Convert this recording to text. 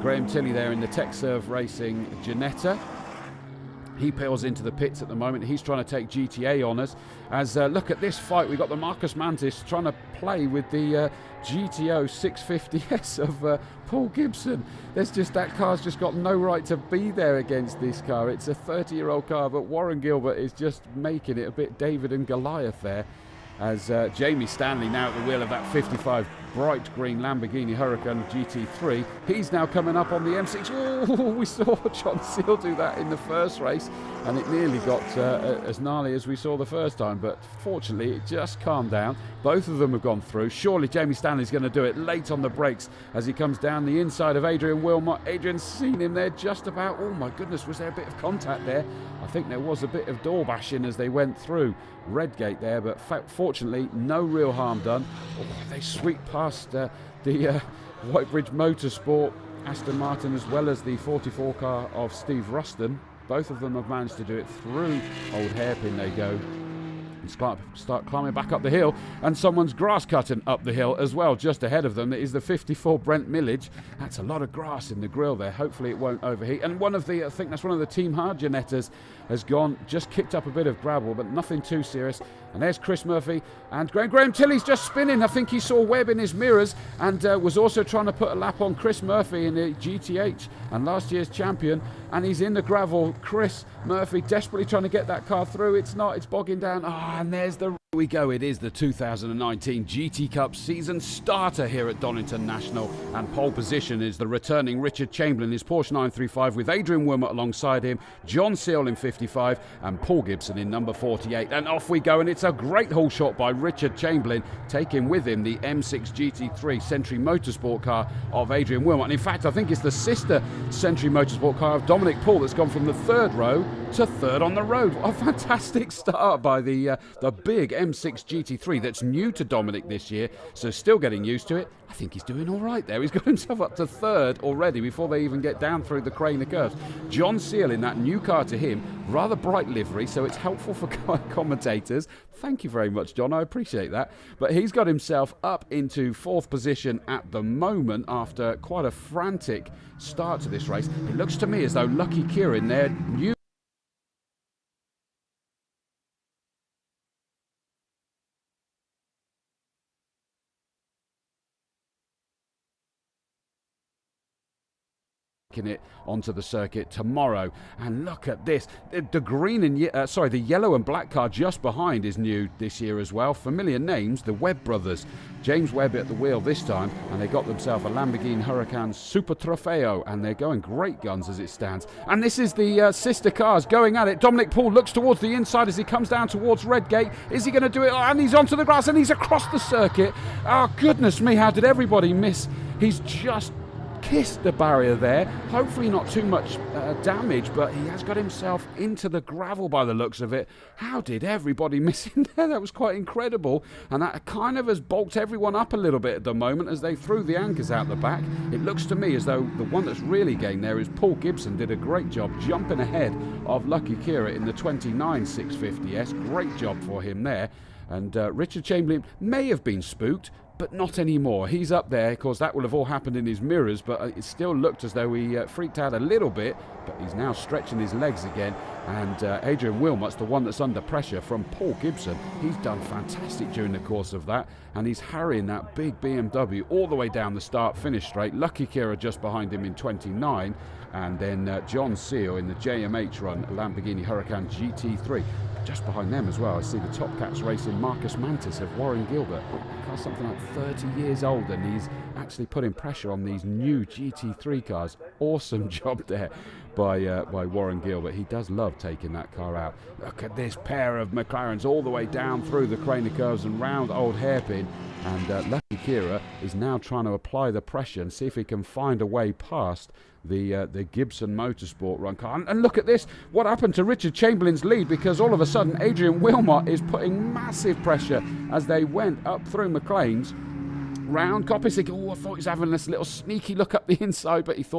Graham Tilley there in the Texserve Racing Ginetta. He peels into the pits at the moment. He's trying to take GTA honours. As look at this fight, we've got the Marcus Mantis trying to play with the GTO 650S of Paul Gibson. That car's just got no right to be there against this car. It's a 30-year-old car, but Warren Gilbert is just making it a bit David and Goliath there. As Jamie Stanley now at the wheel of that 55 bright green Lamborghini Huracan GT3. He's now coming up on the M6. Oh, we saw John Seal do that in the first race, and it nearly got as gnarly as we saw the first time, but fortunately it just calmed down. Both of them have gone through. Surely Jamie Stanley's going to do it late on the brakes as he comes down the inside of Adrian Wilmot. Adrian's seen him there just about. Oh my goodness, was there a bit of contact there? I think there was a bit of door bashing as they went through Redgate there, but fortunately no real harm done. Oh, they sweep past the Whitebridge Motorsport Aston Martin as well as the 44 car of Steve Ruston. Both of them have managed to do it through Old Hairpin. They go and start climbing back up the hill, and someone's grass cutting up the hill as well. Just ahead of them is the 54 Brent Millage. That's a lot of grass in the grill there. Hopefully it won't overheat. And I think that's one of the Team Hard Ginettas has gone, just kicked up a bit of gravel, but nothing too serious. And there's Chris Murphy and Graham Tilley's just spinning. I think he saw Webb in his mirrors and was also trying to put a lap on Chris Murphy in the GTH and last year's champion, and he's in the gravel. Chris Murphy desperately trying to get that car through. It's not, it's bogging down. And there's the we go. It is the 2019 GT Cup season starter here at Donington National, and pole position is the returning Richard Chamberlain, his Porsche 935 with Adrian Wilmot alongside him, John Seal in 55 and Paul Gibson in number 48. And off we go, and it's a great haul shot by Richard Chamberlain, taking with him the M6 GT3 Century Motorsport car of Adrian Wilmot. And in fact, I think it's the sister Century Motorsport car of Dominic Paul that's gone from the third row to third on the road. What a fantastic start by the big M6 GT3 that's new to Dominic this year, so still getting used to it. I think he's doing all right there. He's got himself up to third already before they even get down through the crane of curves. John Seal in that new car to him, rather bright livery, so it's helpful for commentators. Thank you very much, John. I appreciate that. But he's got himself up into fourth position at the moment after quite a frantic start to this race. It looks to me as though Lucky Kieran, their new it onto the circuit tomorrow. And look at this, the green and the yellow and black car just behind is new this year as well. Familiar names, the Webb brothers. James Webb at the wheel this time, and they got themselves a Lamborghini Huracan Super Trofeo, and they're going great guns as it stands. And this is the sister cars going at it. Dominic Paul looks towards the inside as he comes down towards Redgate. Is he going to do it? And he's onto the grass and he's across the circuit. Oh goodness me, how did everybody miss? He's just kissed the barrier there. Hopefully not too much damage, but he has got himself into the gravel by the looks of it. How did everybody miss him there? That was quite incredible, and that kind of has bulked everyone up a little bit at the moment as they threw the anchors out the back. It looks to me as though the one that's really gained there is Paul Gibson. Did a great job jumping ahead of Lucky Kira in the 29 650S. Great job for him there. And Richard Chamberlain may have been spooked, but not anymore. He's up there. Of course, that will have all happened in his mirrors, but it still looked as though he freaked out a little bit, but he's now stretching his legs again. And Adrian Wilmot's the one that's under pressure from Paul Gibson. He's done fantastic during the course of that, and he's harrying that big BMW all the way down the start-finish straight. Lucky Kira just behind him in 29, and then John Seal in the JMH run, Lamborghini Huracan GT3. Just behind them as well, I see the Top Cats racing Marcus Mantis of Warren Gilbert. That car's something like 30 years old, and he's actually putting pressure on these new GT3 cars. Awesome job there by Warren Gilbert. He does love taking that car out. Look at this pair of McLarens all the way down through the crane of curves and round Old Hairpin. And Lucky Kira is now trying to apply the pressure and see if he can find a way past the Gibson Motorsport run car. And look at this, what happened to Richard Chamberlain's lead, because all of a sudden Adrian Wilmot is putting massive pressure as they went up through McLean's round. Kopic, oh, I thought he was having this little sneaky look up the inside, but he thought